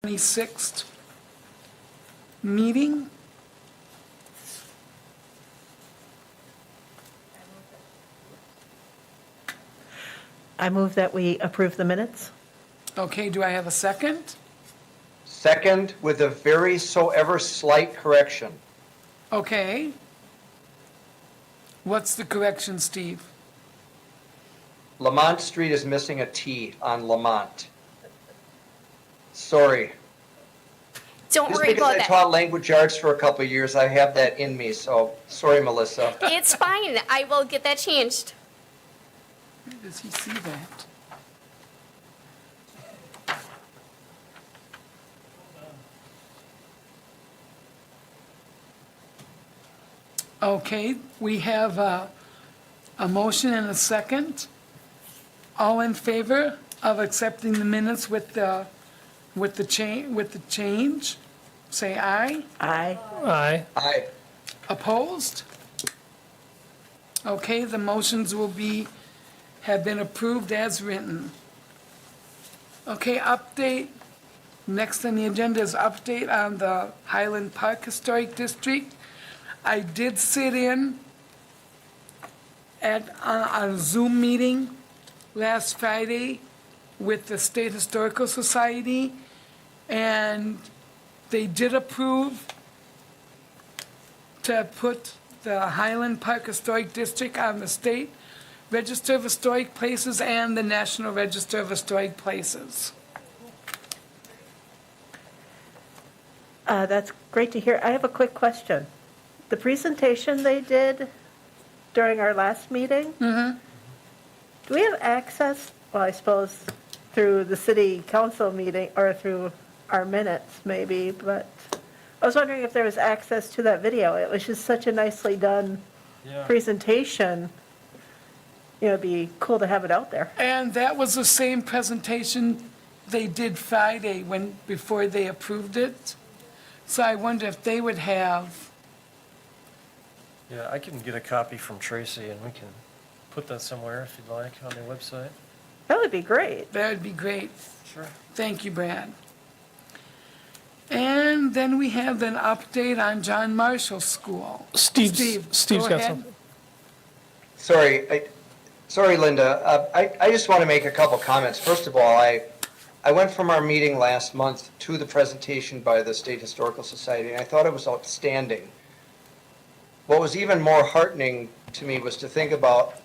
26th meeting. I move that we approve the minutes. Okay, do I have a second? Second, with a very so ever slight correction. Okay. What's the correction, Steve? Lamont Street is missing a T on Lamont. Sorry. Don't Just worry because about I that. taught language arts for a couple of years, I have that in me, so sorry, Melissa. It's fine. I will get that changed. Where does he see that? Okay, we have a motion and a second. All in favor of accepting the minutes with the change? Say aye. Aye. Aye. Aye. Opposed? Okay, the motions have been approved as written. Okay, update. Next on the agenda is update on the Highland Park Historic District. I did sit in at a Zoom meeting last Friday with the State Historical Society, and they did approve to put the Highland Park Historic District on the State Register of Historic Places and the National Register of Historic Places. That's great to hear. I have a quick question. The presentation they did during our last meeting, do we have access, well, I suppose through the city council meeting or through our minutes maybe, but I was wondering if there was access to that video. It was just such a nicely done presentation. You know, it'd be cool to have it out there. And that was the same presentation they did Friday before they approved it. So I wonder if they would have, Yeah, I can get a copy from Tracy and we can put that somewhere if you'd like on their website. That would be great. that would be great. Sure. Thank you, Brad. And then we have an update on John Marshall School. Steve's go got ahead. something. Sorry, Linda. I just want to make a couple comments. First of all, I went from our meeting last month to the presentation by the State Historical Society, and I thought it was outstanding. What was even more heartening to me was to think about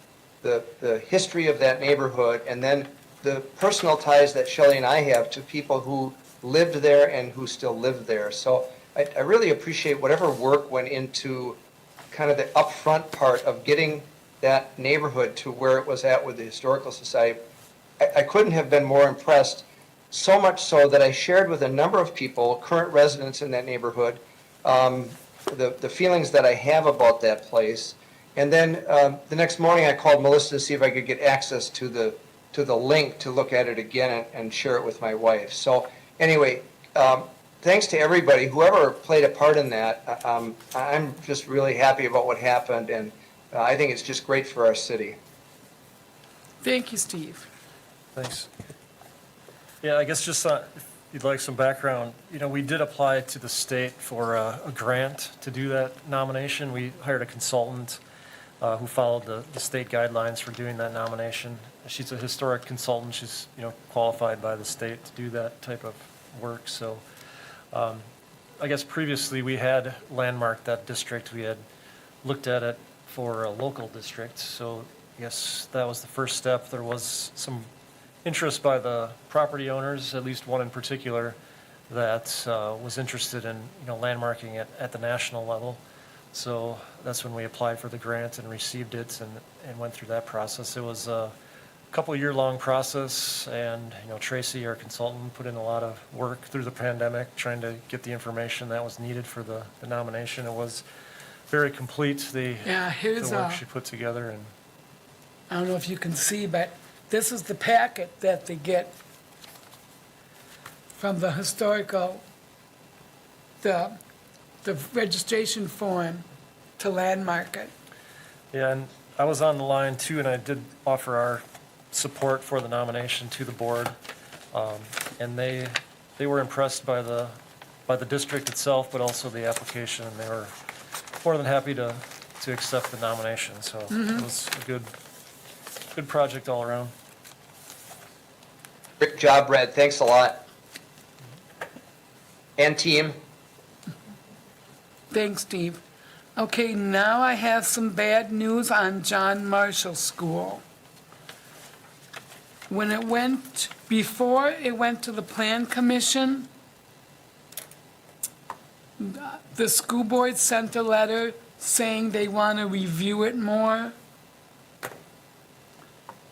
the history of that neighborhood and then the personal ties that Shelley and I have to people who lived there and who still live there. So I really appreciate whatever work went into kind of the upfront part of getting that neighborhood to where it was at with the Historical Society. I couldn't have been more impressed, so much so that I shared with a number of people, current residents in that neighborhood, the feelings that I have about that place. And then the next morning I called Melissa to see if I could get access to the link to look at it again and share it with my wife. So anyway, thanks to everybody, whoever played a part in that. I'm just really happy about what happened, and I think it's just great for our city. Thank you, Steve. Thanks. Yeah, I guess just if you'd like some background, we did apply to the state for a grant to do that nomination. We hired a consultant who followed the state guidelines for doing that nomination. She's a historic consultant. She's, qualified by the state to do that type of work. So I guess previously we had landmarked that district. We had looked at it for a local district. So I guess that was the first step. There was some interest by the property owners, at least one in particular, that was interested in landmarking it at the national level. So that's when we applied for the grant and received it and went through that process. It was a couple-year-long process, and Tracy, our consultant, put in a lot of work through the pandemic trying to get the information that was needed for the nomination. It was very complete, the work she put together. And I don't know if you can see, but this is the packet that they get from the historical, the registration form to landmark it. Yeah, and I was on the line too, and I did offer our support for the nomination to the board. And they they were impressed by the district itself, but also the application, and they were more than happy to accept the nomination. So it was a good project all around. Great job, Brad. Thanks a lot. And team. Thanks, Steve. Okay, now I have some bad news on John Marshall School. Before it went to the Plan Commission, the school board sent a letter saying they want to review it more.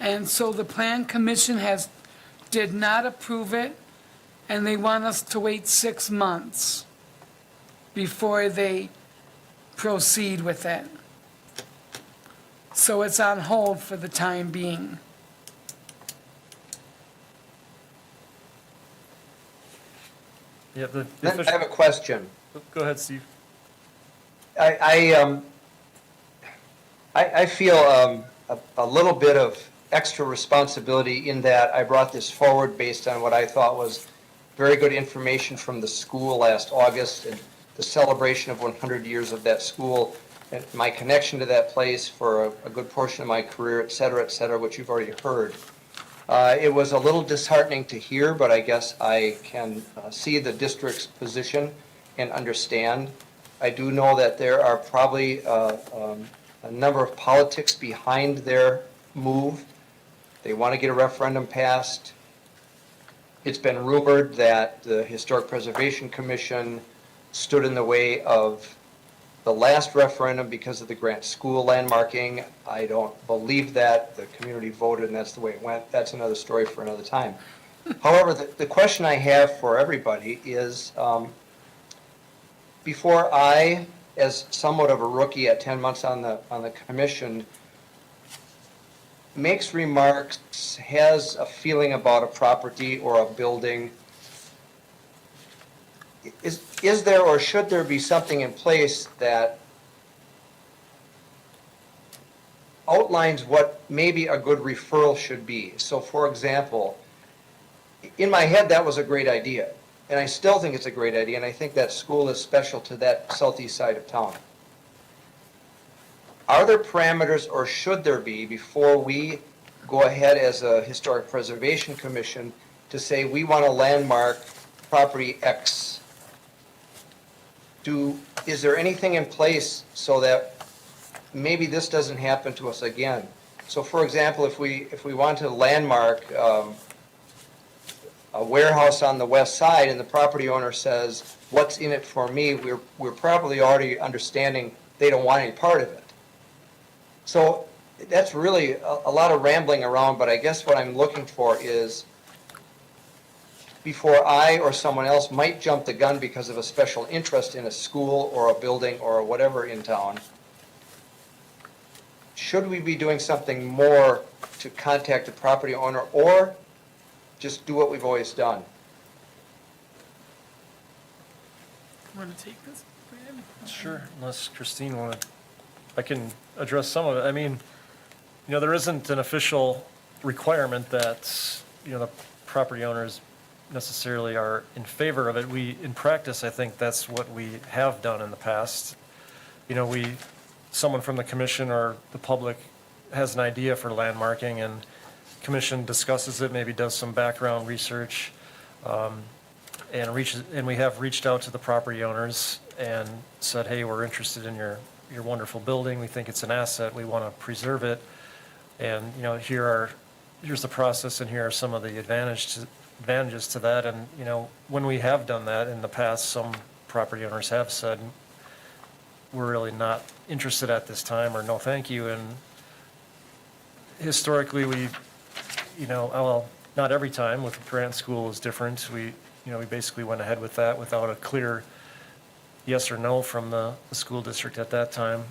And so the Plan Commission did not approve it, and they want us to wait 6 months before they proceed with it. So it's on hold for the time being. Yeah, the Then I official, have a question. go ahead, Steve. I feel a little bit of extra responsibility in that I brought this forward based on what I thought was very good information from the school last August and the celebration of 100 years of that school and my connection to that place for a good portion of my career, et cetera, which you've already heard. It was a little disheartening to hear, but I guess I can see the district's position and understand. I do know that there are probably a number of politics behind their move. They want to get a referendum passed. It's been rumored that the Historic Preservation Commission stood in the way of the last referendum because of the Grant School landmarking. I don't believe that. The community voted and that's the way it went. That's another story for another time. However, the question I have for everybody is, before I, as somewhat of a rookie at 10 months on the commission, makes remarks, has a feeling about a property or a building, is there or should there be something in place that outlines what maybe a good referral should be? So for example, in my head that was a great idea, and I still think it's a great idea, and I think that school is special to that southeast side of town. Are there parameters, or should there be, before we go ahead as a Historic Preservation Commission to say we want to landmark property X? Is there anything in place so that maybe this doesn't happen to us again? So for example, if we want to landmark a warehouse on the west side and the property owner says, what's in it for me, we're probably already understanding they don't want any part of it. So that's really a lot of rambling around, but I guess what I'm looking for is, before I or someone else might jump the gun because of a special interest in a school or a building or whatever in town, should we be doing something more to contact the property owner, or just do what we've always done? Want to take this, Brad? Sure, unless Christine wanted, I can address some of it. I mean, there isn't an official requirement that, the property owners necessarily are in favor of it. In practice, I think that's what we have done in the past. Someone from the commission or the public has an idea for landmarking, and commission discusses it, maybe does some background research, and we have reached out to the property owners and said, hey, we're interested in your wonderful building. We think it's an asset. We want to preserve it. And, here's the process, and here are some of the advantages to that. And, when we have done that in the past, some property owners have said, we're really not interested at this time, or no, thank you. And historically, well, not every time. With Grant School is different. We basically went ahead with that without a clear yes or no from the school district at that time.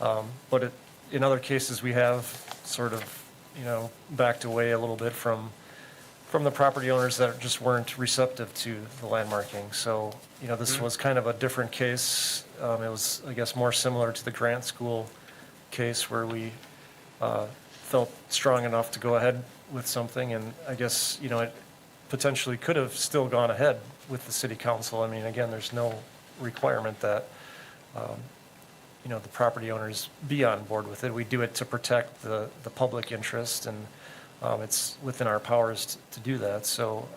But in other cases, we have sort of, backed away a little bit from the property owners that just weren't receptive to the landmarking. So, this was kind of a different case. It was, I guess, more similar to the Grant School case where we felt strong enough to go ahead with something. And I guess, it potentially could have still gone ahead with the city council. I mean, again, there's no requirement that, the property owners be on board with it. We do it to protect the public interest, and it's within our powers to do that. So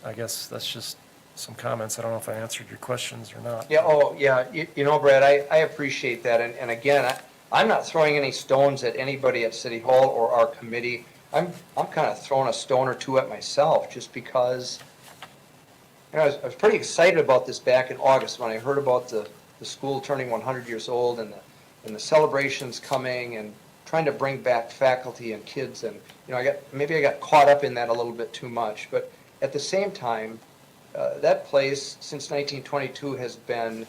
I guess that's just some comments. I don't know if I answered your questions or not. Yeah, oh, yeah, Brad, I appreciate that, and again, I'm not throwing any stones at anybody at City Hall or our committee. I'm kind of throwing a stone or two at myself, just because, I was pretty excited about this back in August when I heard about the school turning 100 years old and the celebrations coming and trying to bring back faculty and kids, and, maybe I got caught up in that a little bit too much, but at the same time, that place, since 1922, has been,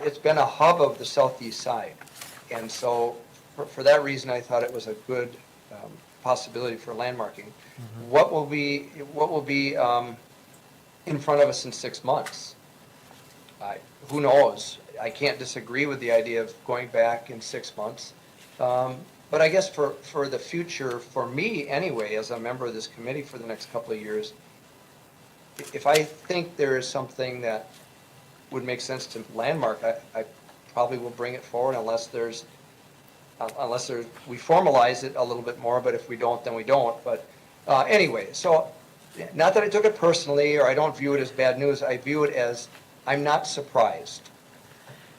it's been a hub of the southeast side. And so, for that reason, I thought it was a good possibility for landmarking. What will be in front of us in 6 months? Who knows? I can't disagree with the idea of going back in 6 months. But I guess for the future, for me anyway, as a member of this committee for the next couple of years, if I think there is something that would make sense to landmark, I probably will bring it forward unless we formalize it a little bit more, but if we don't, then we don't. But anyway, so not that I took it personally or I don't view it as bad news, I view it as I'm not surprised.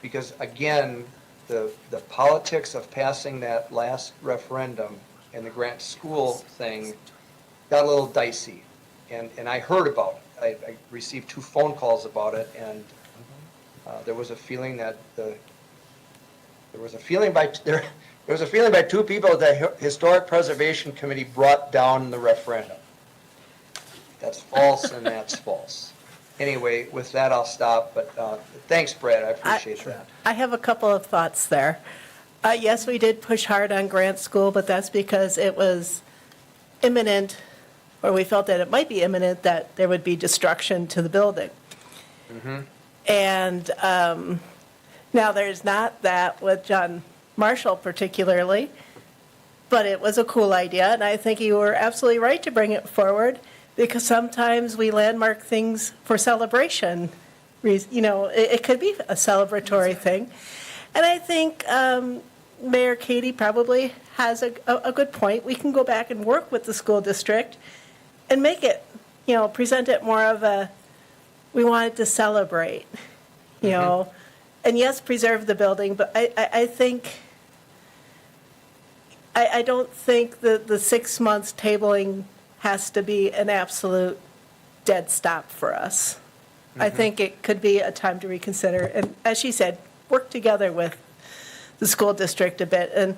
Because again, the politics of passing that last referendum and the grant school thing got a little dicey. And I heard about it. I received 2 phone calls about it, and there was a feeling that there was a feeling by 2 people that the Historic Preservation Committee brought down the referendum. That's false, and that's false. Anyway, with that, I'll stop, but thanks, Brad, I appreciate that. I have a couple of thoughts there. Yes, we did push hard on grant school, but that's because it was imminent, or we felt that it might be imminent, that there would be destruction to the building. And now there's not that with John Marshall particularly, but it was a cool idea, and I think you were absolutely right to bring it forward, because sometimes we landmark things for celebration. It could be a celebratory thing. And I think Mayor Katie probably has a good point. We can go back and work with the school district and make it, present it more of a, we wanted to celebrate, and yes, preserve the building, but I think, I don't think the 6 months tabling has to be an absolute dead stop for us. I think it could be a time to reconsider, and as she said, work together with the school district a bit, and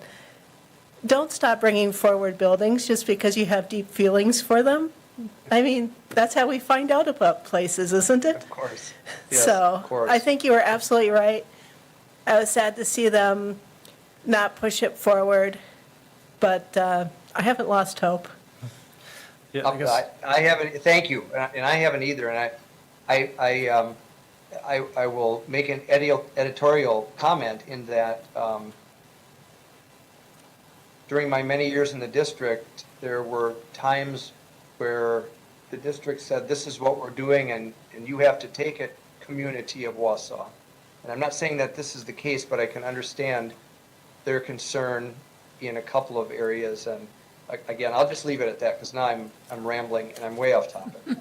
don't stop bringing forward buildings just because you have deep feelings for them. I mean, that's how we find out about places, isn't it? Of course. Yes, So, of course. I think you were absolutely right. I was sad to see them not push it forward, but I haven't lost hope. Yeah, I guess, I haven't, thank you, and I haven't either, and I will make an editorial comment in that during my many years in the district, there were times where the district said, this is what we're doing, and you have to take it, community of Wausau. And I'm not saying that this is the case, but I can understand their concern in a couple of areas, and again, I'll just leave it at that, because now I'm rambling and I'm way off topic.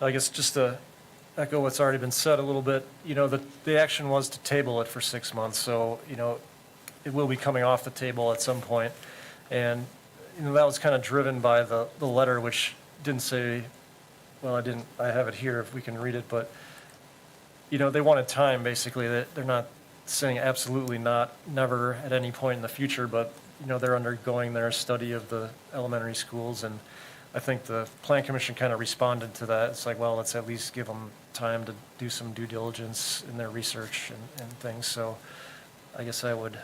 I guess just to echo what's already been said a little bit, the action was to table it for 6 months, so, it will be coming off the table at some point. And, that was kind of driven by the letter, which didn't say, well, I have it here if we can read it, but, they wanted time, basically. They're not saying absolutely not, never at any point in the future, but, they're undergoing their study of the elementary schools, and I think the Plan Commission kind of responded to that. It's like, well, let's at least give them time to do some due diligence in their research and things. So I guess I would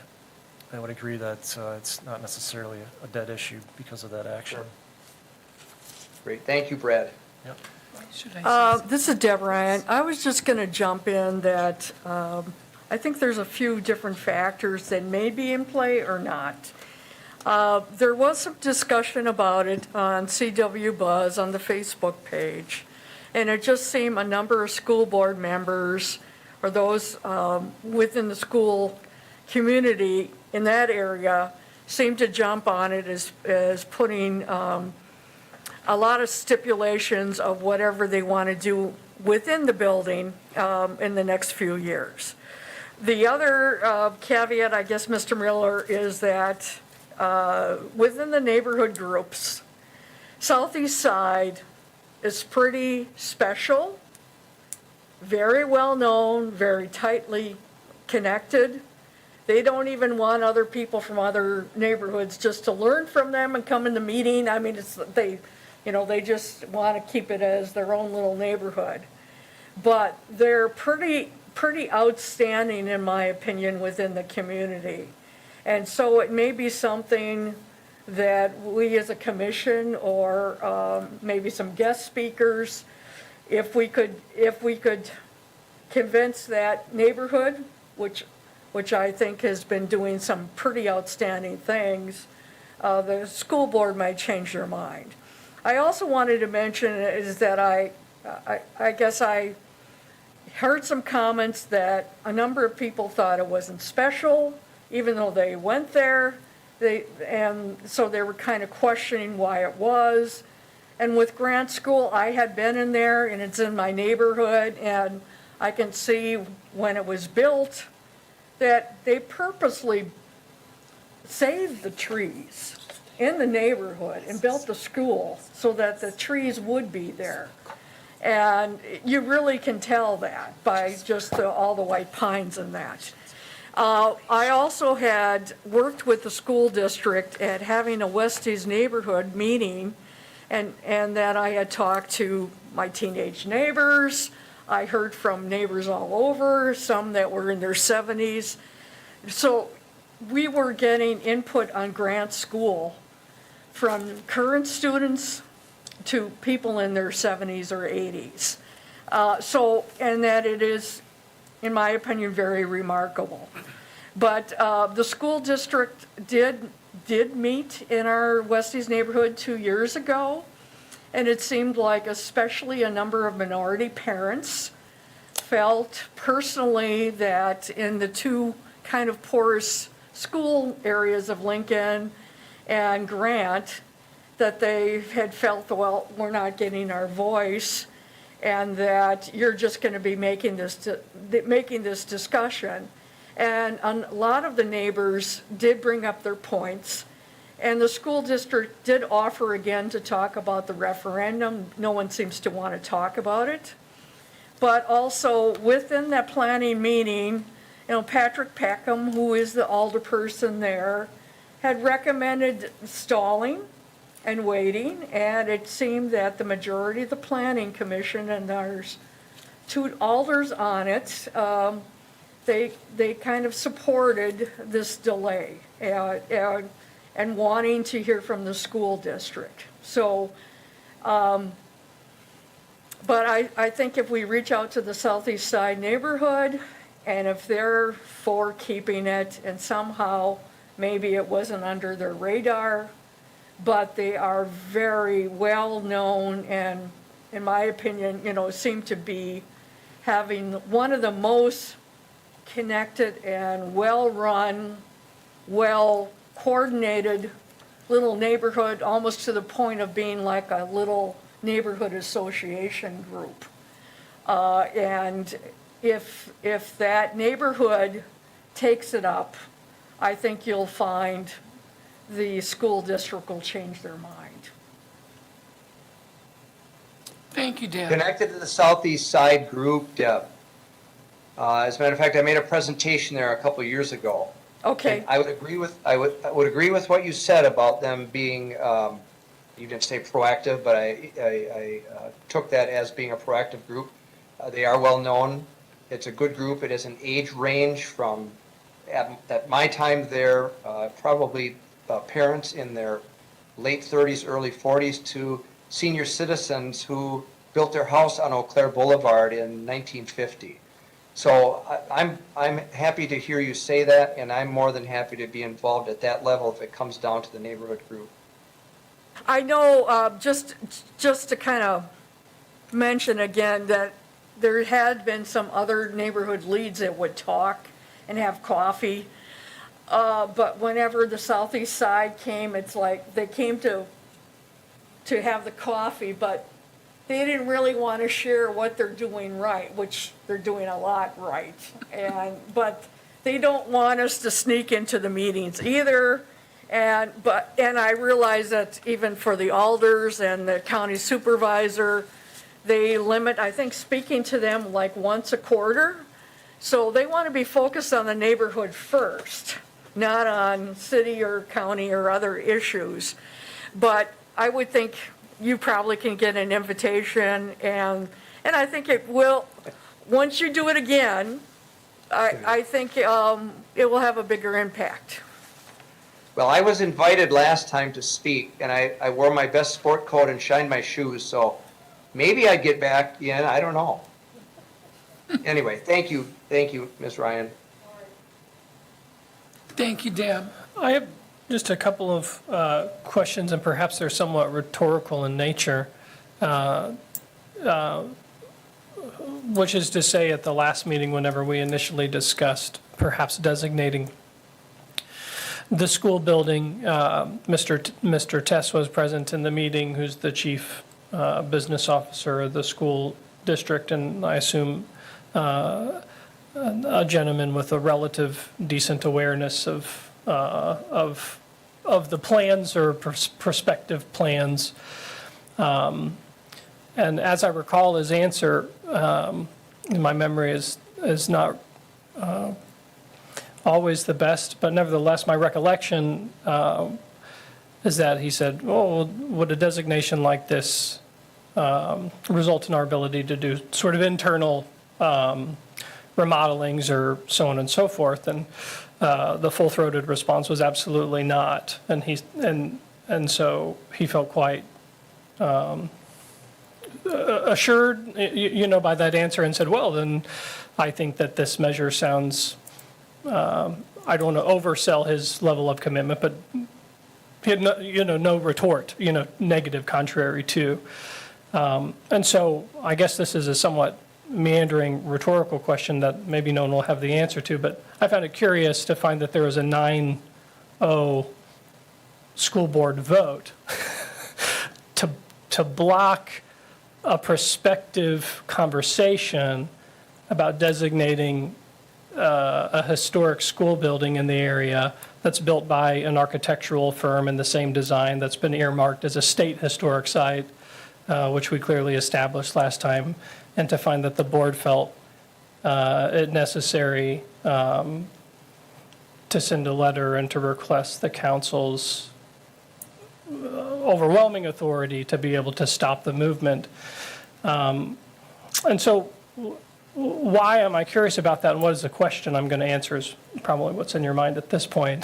agree that it's not necessarily a dead issue because of that action. Sure. Great, thank you, Brad. Yep. Should I say This is Deb Ryan. I was just going to jump in that I think there's a few different factors that may be in play or not. There was some discussion about it on CW Buzz on the Facebook page. And it just seemed a number of school board members or those within the school community in that area seemed to jump on it as putting a lot of stipulations of whatever they want to do within the building in the next few years. The other caveat, I guess, Mr. Miller, is that within the neighborhood groups, Southeast Side is pretty special, very well-known, very tightly connected. They don't even want other people from other neighborhoods just to learn from them and come in the meeting. I mean, they just want to keep it as their own little neighborhood. But they're pretty outstanding, in my opinion, within the community. And so it may be something that we as a commission or maybe some guest speakers, if we could convince that neighborhood, which I think has been doing some pretty outstanding things, the school board might change their mind. I also wanted to mention is that I guess I heard some comments that a number of people thought it wasn't special, even though they went there. And so they were kind of questioning why it was. And with Grant School, I had been in there, and it's in my neighborhood, and I can see when it was built that they purposely saved the trees in the neighborhood and built the school so that the trees would be there. And you really can tell that by just all the white pines and that. I also had worked with the school district at having a Westies neighborhood meeting, and that I had talked to my teenage neighbors. I heard from neighbors all over, some that were in their 70s. So we were getting input on Grant School from current students to people in their 70s or 80s. And that it is, in my opinion, very remarkable. But the school district did meet in our Westies neighborhood 2 years ago, and it seemed like especially a number of minority parents felt personally that in the two kind of porous school areas of Lincoln and Grant, that they had felt, well, we're not getting our voice, and that you're just going to be making this discussion. And a lot of the neighbors did bring up their points, and the school district did offer again to talk about the referendum. No one seems to want to talk about it. But also within that planning meeting, Patrick Peckham, who is the alderperson there, had recommended stalling and waiting, and it seemed that the majority of the planning commission, and there's two alders on it, they kind of supported this delay and wanting to hear from the school district. So, but I think if we reach out to the Southeast Side neighborhood, and if they're for keeping it, and somehow maybe it wasn't under their radar, but they are very well known and, in my opinion, seem to be having one of the most connected and well-run, well-coordinated little neighborhood, almost to the point of being like a little neighborhood association group. And if that neighborhood takes it up, I think you'll find the school district will change their mind. Thank you, Dan. Connected to the Southeast Side group, Deb. As a matter of fact, I made a presentation there a couple of years ago. Okay. And I would agree with what you said about them being, you didn't say proactive, but I took that as being a proactive group. They are well known. It's a good group. It is an age range from, at my time there, probably parents in their late 30s, early 40s to senior citizens who built their house on Eau Claire Boulevard in 1950. So I'm happy to hear you say that, and I'm more than happy to be involved at that level if it comes down to the neighborhood group. I know, just to kind of mention again that there had been some other neighborhood leads that would talk and have coffee. But whenever the southeast side came, it's like they came to have the coffee, but they didn't really want to share what they're doing right, which they're doing a lot right. But they don't want us to sneak into the meetings either. And I realize that even for the alders and the county supervisor, they limit, I think, speaking to them like once a quarter. So they want to be focused on the neighborhood first, not on city or county or other issues. But I would think you probably can get an invitation, and I think it will, once you do it again, I think it will have a bigger impact. Well, I was invited last time to speak, and I wore my best sport coat and shined my shoes, so maybe I'd get back in, I don't know. Anyway, thank you, Ms. Ryan. Thank you, Deb. I have just a couple of questions, and perhaps they're somewhat rhetorical in nature. Which is to say, at the last meeting, whenever we initially discussed perhaps designating the school building, Mr. Tess was present in the meeting, who's the chief business officer of the school district, and I assume a gentleman with a relative decent awareness of the plans or prospective plans. And as I recall his answer, my memory is not always the best, but nevertheless, my recollection is that he said, "Oh, would a designation like this result in our ability to do sort of internal remodelings or so on and so forth?" And the full-throated response was absolutely not. And so he felt quite assured, by that answer, and said, "Well, then I think that this measure sounds." I don't want to oversell his level of commitment, but he had no retort, negative, contrary to. And so I guess this is a somewhat meandering rhetorical question that maybe no one will have the answer to, but I found it curious to find that there was a 9-0 school board vote to block a prospective conversation about designating a historic school building in the area that's built by an architectural firm in the same design that's been earmarked as a state historic site, which we clearly established last time, and to find that the board felt it necessary to send a letter and to request the council's overwhelming authority to be able to stop the movement. And so why am I curious about that, and what is the question I'm going to answer is probably what's in your mind at this point.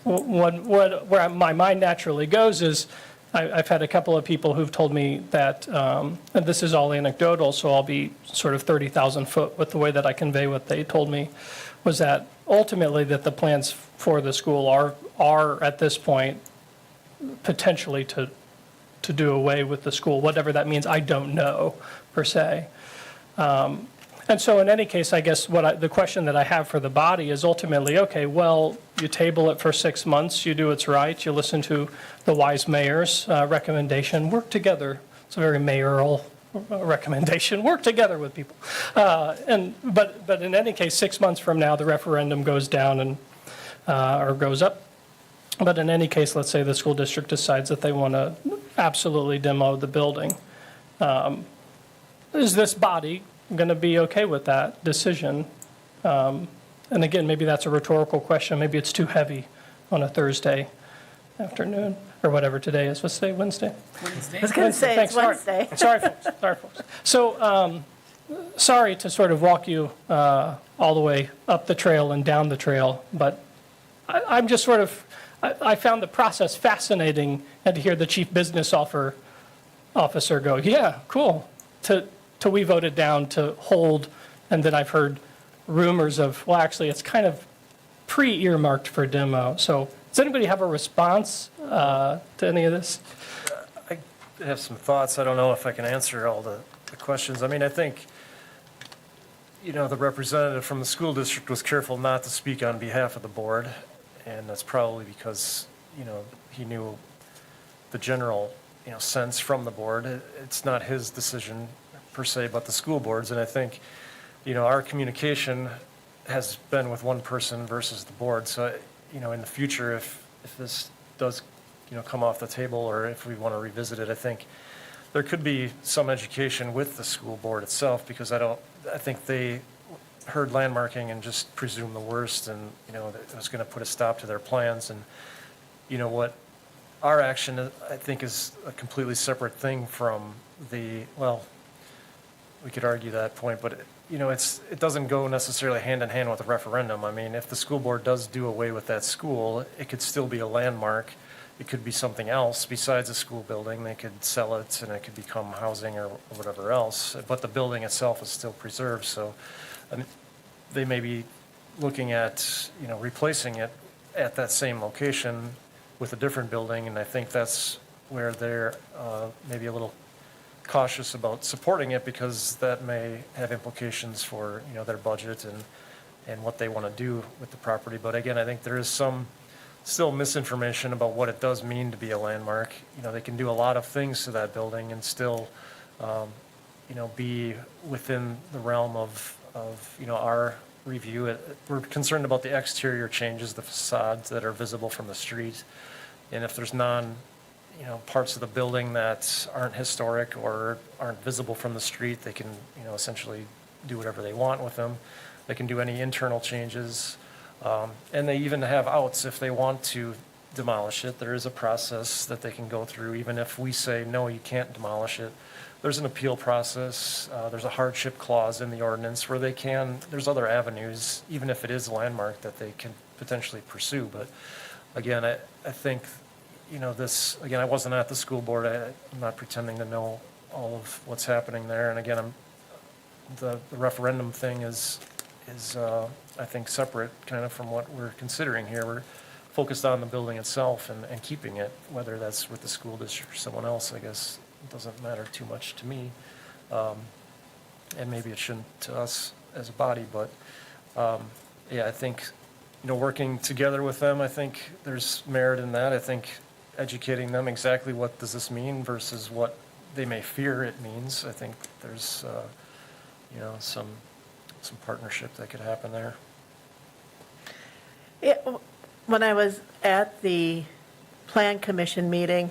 Where my mind naturally goes is I've had a couple of people who've told me that, and this is all anecdotal, so I'll be sort of 30,000 foot with the way that I convey what they told me, was that ultimately that the plans for the school are at this point potentially to do away with the school. Whatever that means, I don't know per se. And so in any case, I guess the question that I have for the body is ultimately, okay, well, you table it for 6 months, you do what's right, you listen to the wise mayor's recommendation, work together. It's a very mayoral recommendation, work together with people. But in any case, 6 months from now, the referendum goes down and or goes up. But in any case, let's say the school district decides that they want to absolutely demo the building. Is this body going to be okay with that decision? And again, maybe that's a rhetorical question. Maybe it's too heavy on a Thursday afternoon or whatever today is. What's today, Wednesday? Wednesday. I was going to say, it's Thanks. Wednesday. Sorry, folks. So sorry to sort of walk you all the way up the trail and down the trail, but I'm just sort of, I found the process fascinating, and to hear the chief business officer go, yeah, cool, to we voted down to hold, and then I've heard rumors of, well, actually, it's kind of pre-earmarked for demo. So does anybody have a response to any of this? have some thoughts. I don't know if I can answer all the questions. I mean, I think, the representative from the school district was careful not to speak on behalf of the board, and that's probably because, he knew the general, sense from the board. It's not his decision per se, but the school board's, and I think, our communication has been with one person versus the board, so, in the future, if this does, come off the table, or if we want to revisit it, I think there could be some education with the school board itself, because I think they heard landmarking and just presumed the worst, and, that it was going to put a stop to their plans, and, what our action, I think, is a completely separate thing from we could argue that point, but, it doesn't go necessarily hand in hand with a referendum. I mean, if the school board does do away with that school, it could still be a landmark. It could be something else besides a school building. They could sell it and it could become housing or whatever else, but the building itself is still preserved. So they may be looking at, replacing it at that same location with a different building, and I think that's where they're maybe a little cautious about supporting it, because that may have implications for, their budget and what they want to do with the property. But again, I think there is some still misinformation about what it does mean to be a landmark. They can do a lot of things to that building and still, be within the realm of our review. We're concerned about the exterior changes, the facades that are visible from the street. And if there's parts of the building that aren't historic or aren't visible from the street, they can, essentially do whatever they want with them. They can do any internal changes. And they even have outs if they want to demolish it. There is a process that they can go through, even if we say, no, you can't demolish it. There's an appeal process. There's a hardship clause in the ordinance where there's other avenues, even if it is a landmark, that they can potentially pursue. But again, I think, again, I wasn't at the school board. I'm not pretending to know all of what's happening there. And again, the referendum thing is I think, separate kind of from what we're considering here. We're focused on the building itself and keeping it, whether that's with the school district or someone else, I guess, it doesn't matter too much to me. And maybe it shouldn't to us as a body, but I think, working together with them, I think there's merit in that. I think educating them exactly what does this mean versus what they may fear it means. I think there's, some partnership that could happen there. When I was at the Plan Commission meeting,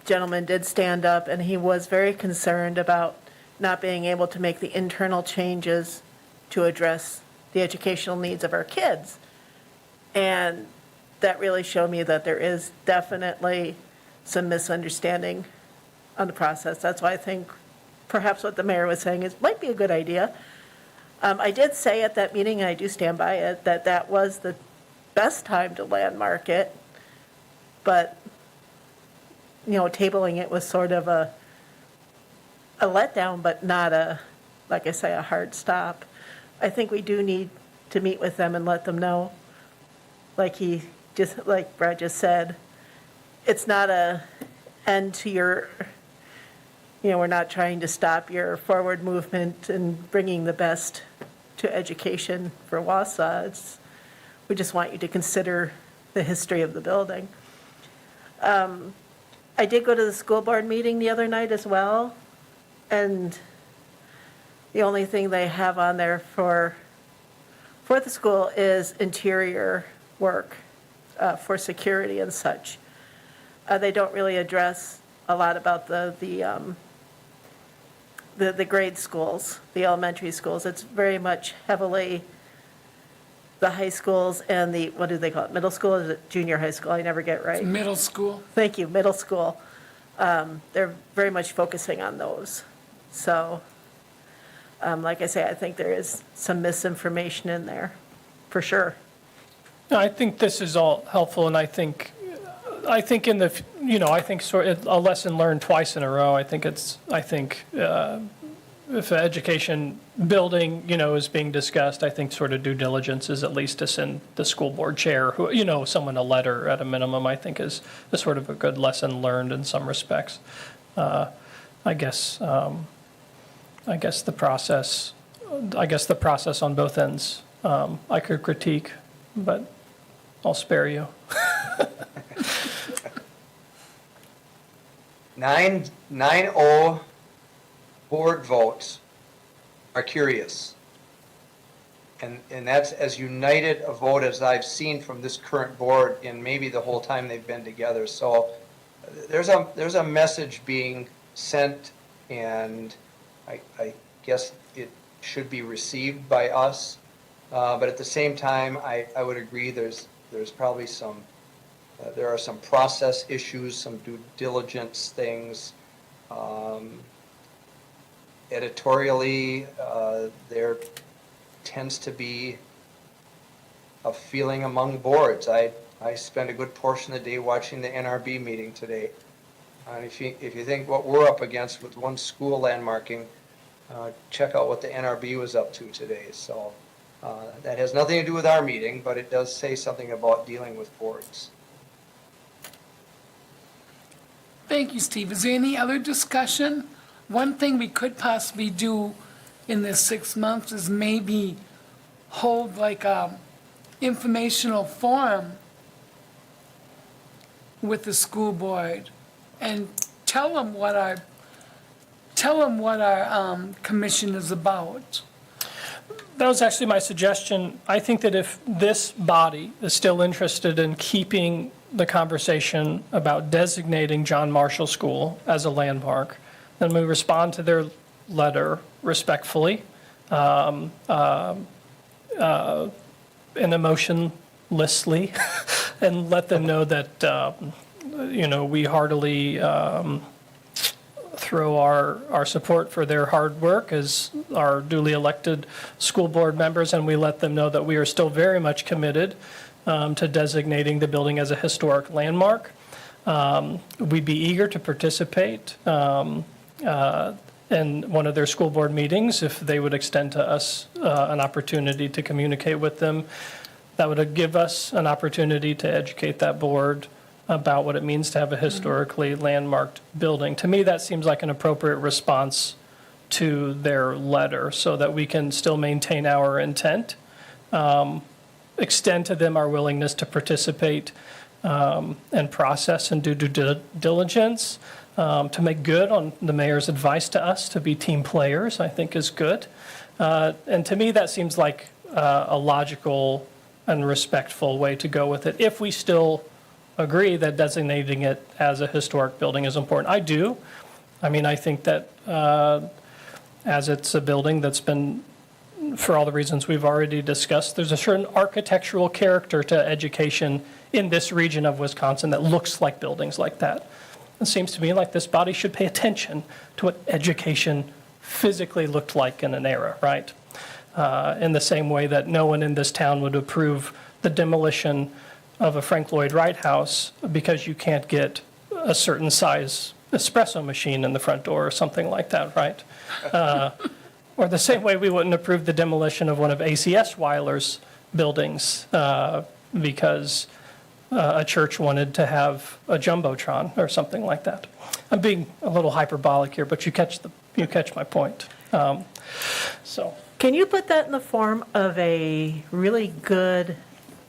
gentleman did stand up, and he was very concerned about not being able to make the internal changes to address the educational needs of our kids. And that really showed me that there is definitely some misunderstanding on the process. That's why I think perhaps what the mayor was saying might be a good idea. I did say at that meeting, and I do stand by it, that was the best time to landmark it, but, tabling it was sort of a letdown, but not like I say, a hard stop. I think we do need to meet with them and let them know, like Brad just said, it's not a end to your, we're not trying to stop your forward movement and bringing the best to education for Wausau. We just want you to consider the history of the building. I did go to the school board meeting the other night as well, and the only thing they have on there for the school is interior work for security and such. They don't really address a lot about the grade schools, the elementary schools. It's very much heavily the high schools and the, what do they call it, middle school? Is it junior high school? I never get it right. Middle school. Thank you, middle school. They're very much focusing on those. So, like I say, I think there is some misinformation in there, for sure. No, I think this is all helpful, and I think in the, I think sort of a lesson learned twice in a row. I think if an education building, is being discussed, I think sort of due diligence is at least to send the school board chair, who, someone a letter at a minimum, I think is sort of a good lesson learned in some respects. I guess the process on both ends, I could critique, but I'll spare you. 9-0 board votes are curious. And that's as united a vote as I've seen from this current board in maybe the whole time they've been together. So there's a message being sent, and I guess it should be received by us. But at the same time, I would agree there's probably there are some process issues, some due diligence things. Editorially, there tends to be a feeling among boards. I spent a good portion of the day watching the NRB meeting today. And if you think what we're up against with one school landmarking, check out what the NRB was up to today. So that has nothing to do with our meeting, but it does say something about dealing with boards. Thank you, Steve. Is there any other discussion? One thing we could possibly do in this 6 months is maybe hold like a informational forum with the school board and tell them what our commission is about. That was actually my suggestion. I think that if this body is still interested in keeping the conversation about designating John Marshall School as a landmark, then we respond to their letter respectfully and emotionlessly and let them know that, we heartily throw our support for their hard work as our duly elected school board members, and we let them know that we are still very much committed to designating the building as a historic landmark. We'd be eager to participate in one of their school board meetings if they would extend to us an opportunity to communicate with them. That would give us an opportunity to educate that board about what it means to have a historically landmarked building. To me, that seems like an appropriate response to their letter so that we can still maintain our intent, extend to them our willingness to participate and process and do due diligence, to make good on the mayor's advice to us to be team players, I think is good. And to me, that seems like a logical and respectful way to go with it, if we still agree that designating it as a historic building is important. I do. I mean, I think that as it's a building that's been, for all the reasons we've already discussed, there's a certain architectural character to education in this region of Wisconsin that looks like buildings like that. It seems to me like this body should pay attention to what education physically looked like in an era, right? In the same way that no one in this town would approve the demolition of a Frank Lloyd Wright house because you can't get a certain size espresso machine in the front door or something like that, right? Or the same way we wouldn't approve the demolition of one of ACS Weiler's buildings because a church wanted to have a jumbotron or something like that. I'm being a little hyperbolic here, but you catch my point. So. Can you put that in the form of a really good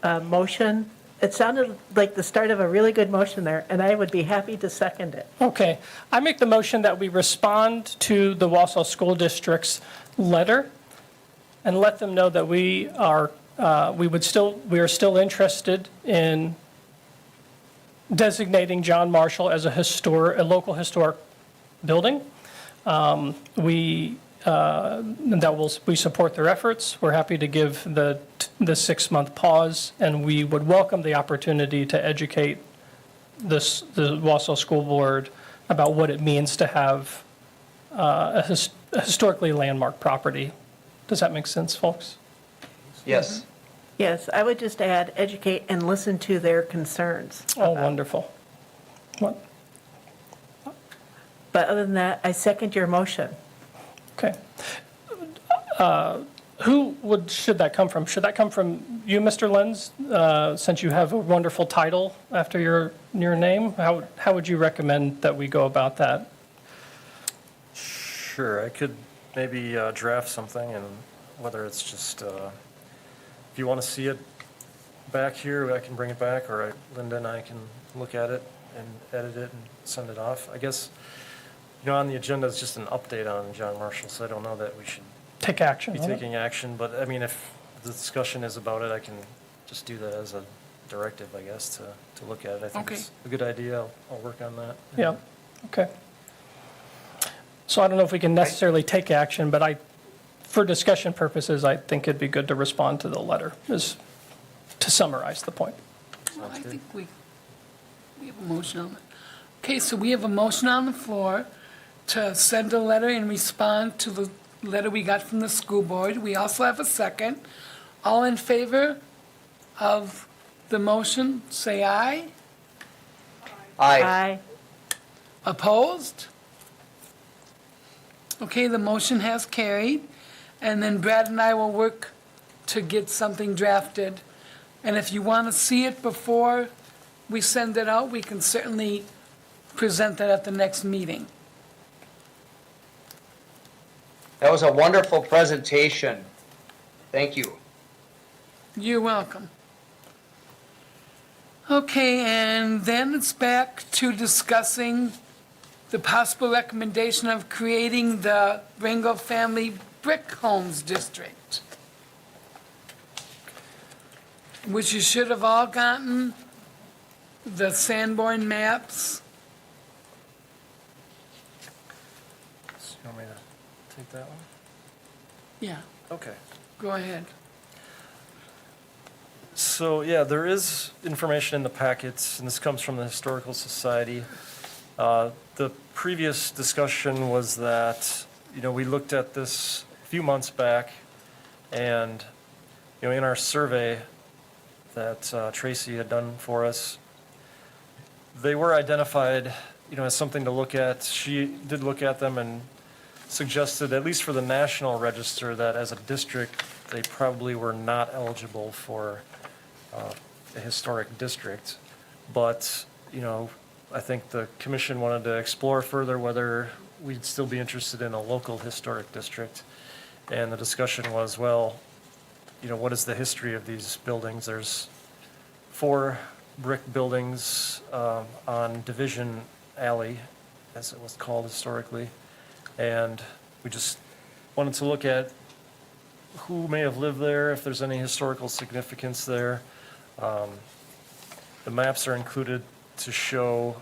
motion? It sounded like the start of a really good motion there, and I would be happy to second it. Okay. I make the motion that we respond to the Wausau School District's letter and let them know that we are still interested in designating John Marshall as a local historic building. We support their efforts. We're happy to give the 6-month pause, and we would welcome the opportunity to educate the Wausau School Board about what it means to have a historically landmark property. Does that make sense, folks? Yes. Yes, I would just add, educate and listen to their concerns. Oh, wonderful. What? But other than that, I second your motion. Okay. Should that come from? Should that come from you, Mr. Lenz, since you have a wonderful title after your name? How would you recommend that we go about that? Sure, I could maybe draft something, and whether it's just, if you want to see it back here, I can bring it back, or Linda and I can look at it and edit it and send it off. I guess, on the agenda is just an update on John Marshall, so I don't know that we should Take action be on it? taking action, but I mean, if the discussion is about it, I can just do that as a directive, I guess, to look at it. I think Okay. it's a good idea. I'll work on that. Yeah, okay. So I don't know if we can necessarily take action, but for discussion purposes, I think it'd be good to respond to the letter, to summarize the point. Well, I think we have a motion on it. Okay, so we have a motion on the floor to send a letter and respond to the letter we got from the school board. We also have a second. All in favor of the motion, say aye. Aye. Opposed? Okay, the motion has carried, and then Brad and I will work to get something drafted. And if you want to see it before we send it out, we can certainly present that at the next meeting. That was a wonderful presentation. Thank you. You're welcome. Okay, and then it's back to discussing the possible recommendation of creating the Ringo Family Brick Homes District, which you should have all gotten, the Sanborn maps. So you want me to take that one? Yeah, Okay. go ahead. So, yeah, there is information in the packets, and this comes from the Historical Society. The previous discussion was that, we looked at this a few months back, and, in our survey that Tracy had done for us, they were identified, as something to look at. She did look at them and suggested, at least for the National Register, that as a district, they probably were not eligible for a historic district. But, I think the commission wanted to explore further whether we'd still be interested in a local historic district. And the discussion was, well, what is the history of these buildings? There's 4 brick buildings on Division Alley, as it was called historically. And we just wanted to look at who may have lived there, if there's any historical significance there. The maps are included to show,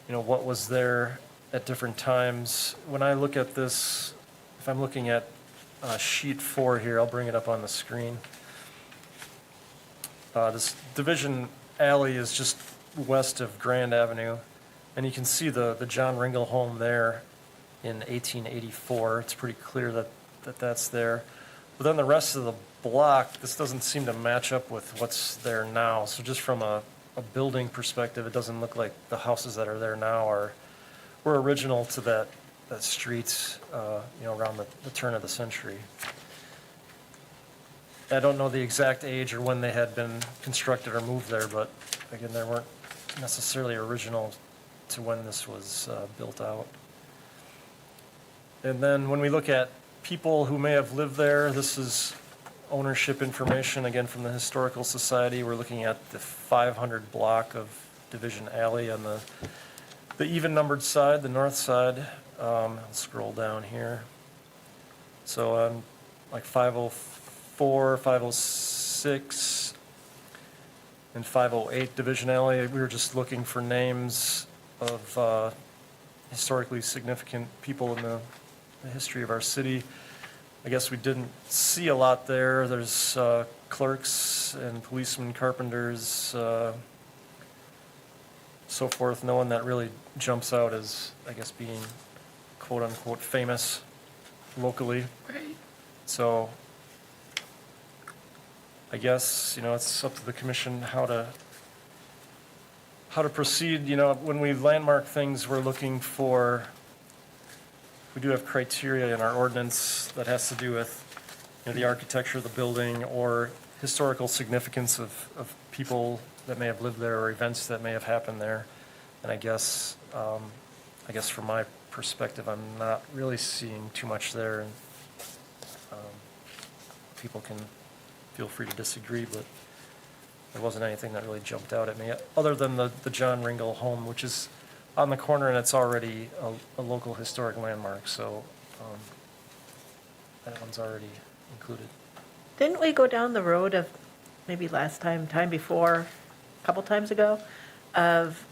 what was there at different times. When I look at this, if I'm looking at sheet 4 here, I'll bring it up on the screen. This Division Alley is just west of Grand Avenue, and you can see the John Ringel home there in 1884. It's pretty clear that that's there. But then the rest of the block, this doesn't seem to match up with what's there now. So just from a building perspective, it doesn't look like the houses that are there now were original to that street, around the turn of the century. I don't know the exact age or when they had been constructed or moved there, but again, they weren't necessarily original to when this was built out. And then when we look at people who may have lived there, this is ownership information, again, from the Historical Society. We're looking at the 500 block of Division Alley on the even-numbered side, the north side. I'll scroll down here. So on like 504, 506, and 508 Division Alley, we were just looking for names of historically significant people in the history of our city. I guess we didn't see a lot there. There's clerks and policemen, carpenters, so forth. No one that really jumps out as, I guess, being quote-unquote famous locally. Right. So I guess, it's up to the commission how to proceed. When we landmark things, we're looking for we do have criteria in our ordinance that has to do with, the architecture of the building or historical significance of people that may have lived there or events that may have happened there. And I guess from my perspective, I'm not really seeing too much there. And people can feel free to disagree, but there wasn't anything that really jumped out at me, other than the John Ringel home, which is on the corner, and it's already a local historic landmark, so that one's already included. Didn't we go down the road of, maybe last time before, a couple times ago, of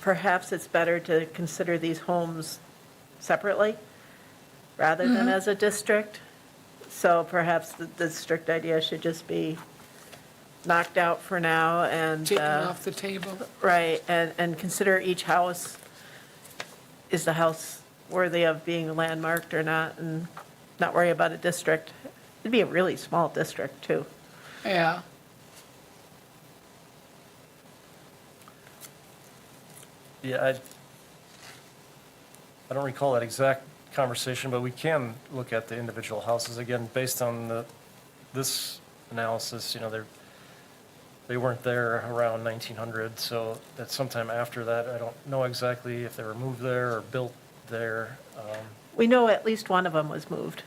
perhaps it's better to consider these homes separately rather than as a district? So perhaps the district idea should just be knocked out for now and. Taken off the table. Right, and consider each house, is the house worthy of being landmarked or not, and not worry about a district. It'd be a really small district, too. Yeah. Yeah, I don't recall that exact conversation, but we can look at the individual houses. Again, based on this analysis, they weren't there around 1900, so that's sometime after that. I don't know exactly if they were moved there or built there. We know at least one of them was moved.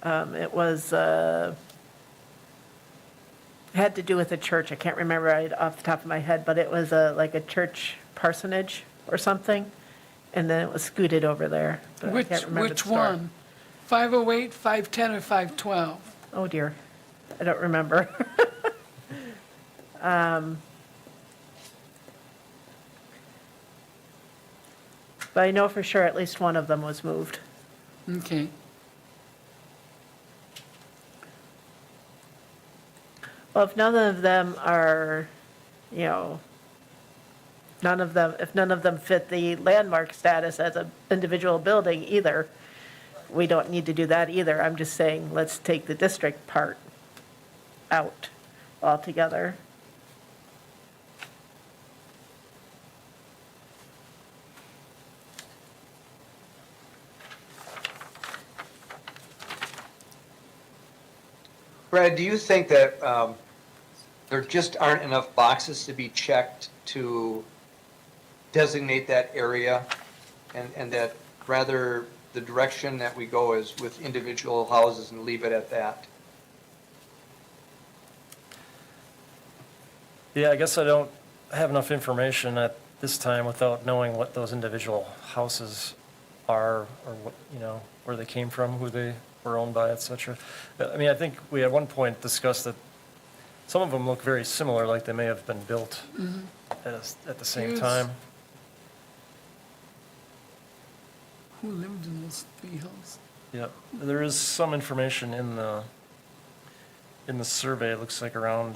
It was, had to do with a church. I can't remember right off the top of my head, but it was like a church parsonage or something, and then it was scooted over there. But I can't remember the Which story. one? 508, 510, or 512? Oh, dear. I don't remember. But I know for sure at least one of them was moved. Okay. Well, if none of them are, if none of them fit the landmark status as an individual building either, we don't need to do that either. I'm just saying, let's take the district part out altogether. Brad, do you think that there just aren't enough boxes to be checked to designate that area? And that rather the direction that we go is with individual houses and leave it at that? Yeah, I guess I don't have enough information at this time without knowing what those individual houses are, or what, where they came from, who they were owned by, et cetera. I mean, I think we at one point discussed that some of them look very similar, like they may have been built at the same Here's- time. Who lived in those three houses? Yep, there is some information in the survey. It looks like around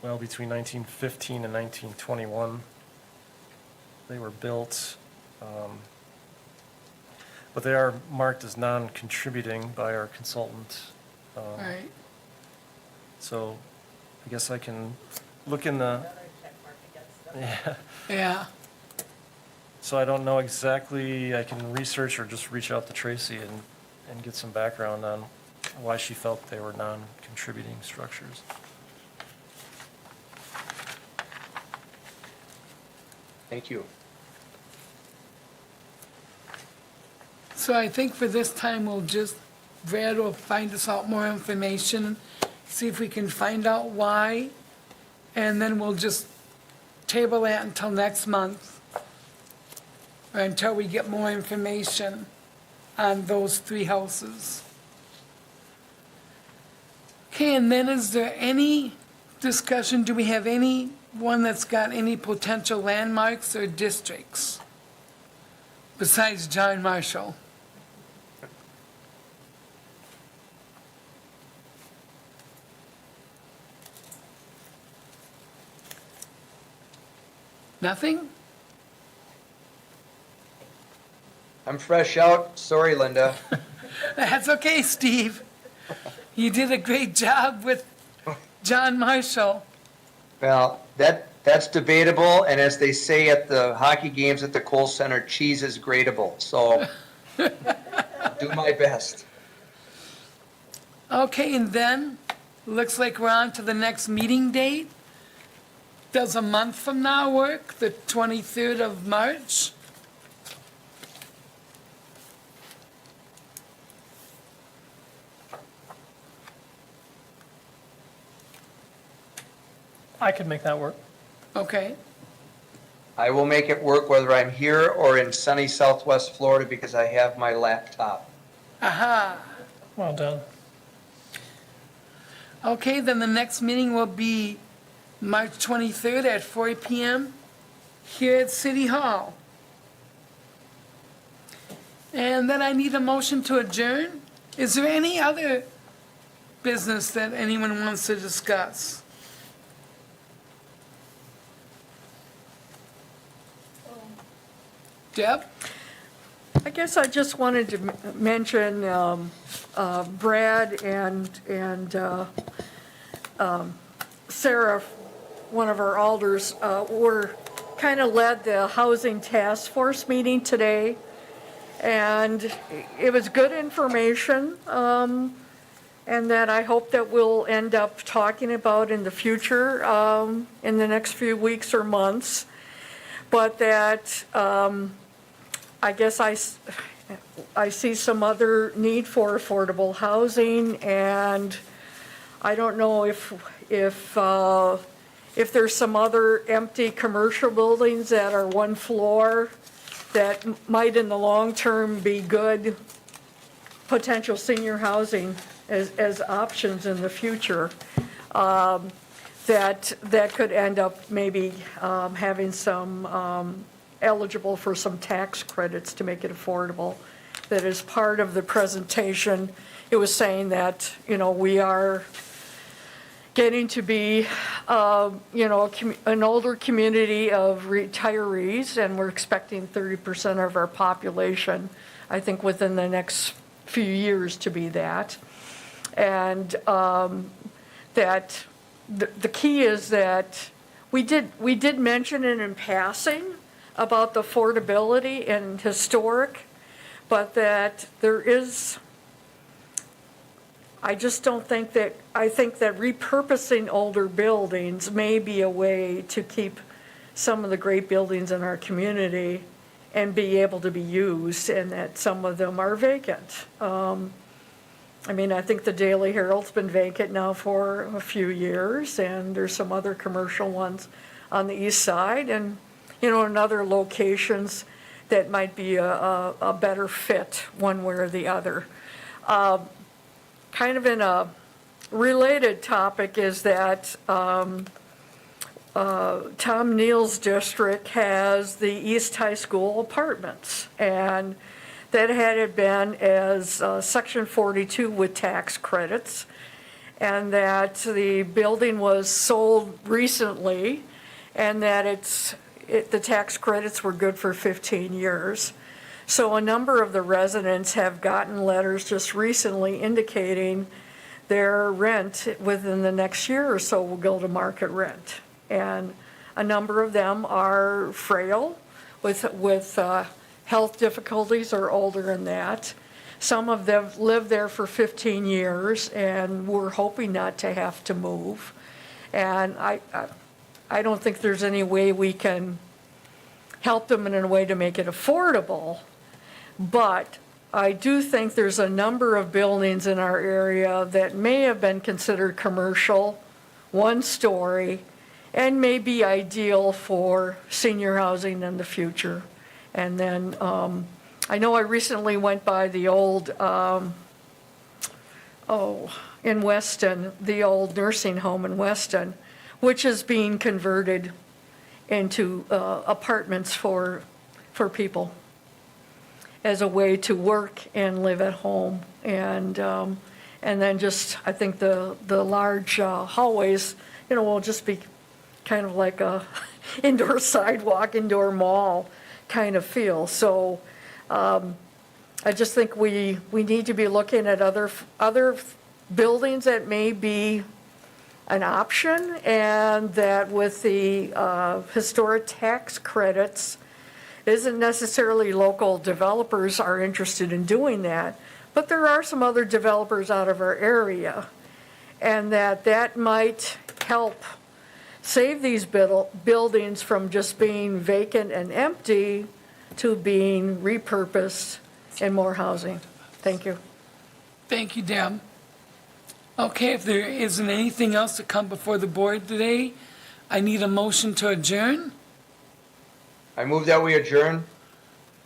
between 1915 and 1921, they were built. But they are marked as non-contributing by our consultant. Right. So I guess I can look in the, yeah. Yeah. So I don't know exactly, I can research or just reach out to Tracy and get some background on why she felt they were non-contributing structures. Thank you. So I think for this time, Brad will find us out more information, see if we can find out why, and then we'll just table that until next month, or until we get more information on those three houses. Okay, and then is there any discussion, do we have anyone that's got any potential landmarks or districts besides John Marshall? Nothing? I'm fresh out. Sorry, Linda. That's okay, Steve. You did a great job with John Marshall. Well, that's debatable, and as they say at the hockey games at the Kohl Center, cheese is gradable. So Do my best. Okay, and then, looks like we're on to the next meeting date. Does a month from now work, the 23rd of March? I could make that work. Okay, I will make it work whether I'm here or in sunny Southwest Florida because I have my laptop. aha. Well done. Okay, then the next meeting will be March 23rd at 4 PM here at City Hall. And then I need a motion to adjourn. Is there any other business that anyone wants to discuss? Deb? I guess I just wanted to mention Brad and Sarah, one of our alders, were kind of led the Housing Task Force meeting today. And it was good information, and that I hope that we'll end up talking about in the future, in the next few weeks or months. But that, I guess I see some other need for affordable housing, and I don't know if there's some other empty commercial buildings that are one floor that might in the long term be good potential senior housing as options in the future, that could end up maybe having some eligible for some tax credits to make it affordable. That is part of the presentation. It was saying that, we are getting to be, an older community of retirees, and we're expecting 30% of our population, I think, within the next few years to be that. And that the key is that we did mention it in passing about the affordability and historic, but that there is, I just don't think that, I think that repurposing older buildings may be a way to keep some of the great buildings in our community and be able to be used, and that some of them are vacant. I think the Daily Herald's been vacant now for a few years, and there's some other commercial ones on the east side, and, in other locations that might be a better fit one way or the other. Kind of in a related topic is that Tom Neal's district has the East High School apartments, and that had been as Section 42 with tax credits, and that the building was sold recently, and that the tax credits were good for 15 years. So a number of the residents have gotten letters just recently indicating their rent within the next year or so will go to market rent. And a number of them are frail with health difficulties or older than that. Some of them lived there for 15 years and were hoping not to have to move. And I don't think there's any way we can help them in a way to make it affordable. But I do think there's a number of buildings in our area that may have been considered commercial, one story, and may be ideal for senior housing in the future. And then I know I recently went by the old, in Weston, the old nursing home in Weston, which is being converted into apartments for people as a way to work and live at home. And then just, I think the large hallways, will just be kind of like a indoor sidewalk, indoor mall kind of feel. So I just think we need to be looking at other buildings that may be an option, and that with the historic tax credits, isn't necessarily local developers are interested in doing that, but there are some other developers out of our area. And that might help save these buildings from just being vacant and empty to being repurposed and more housing. Thank you. Thank you, Deb. Okay, if there isn't anything else to come before the board today, I need a motion to adjourn I move that we adjourn.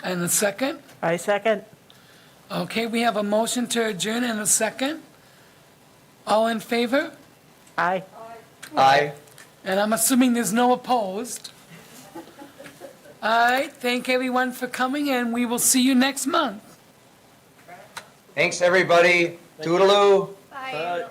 and a second. I second. Okay, we have a motion to adjourn and a second. All in favor? Aye. Aye. And I'm assuming there's no opposed. All right, thank everyone for coming, and we will see you next month. Thanks, everybody. Toodaloo. Bye.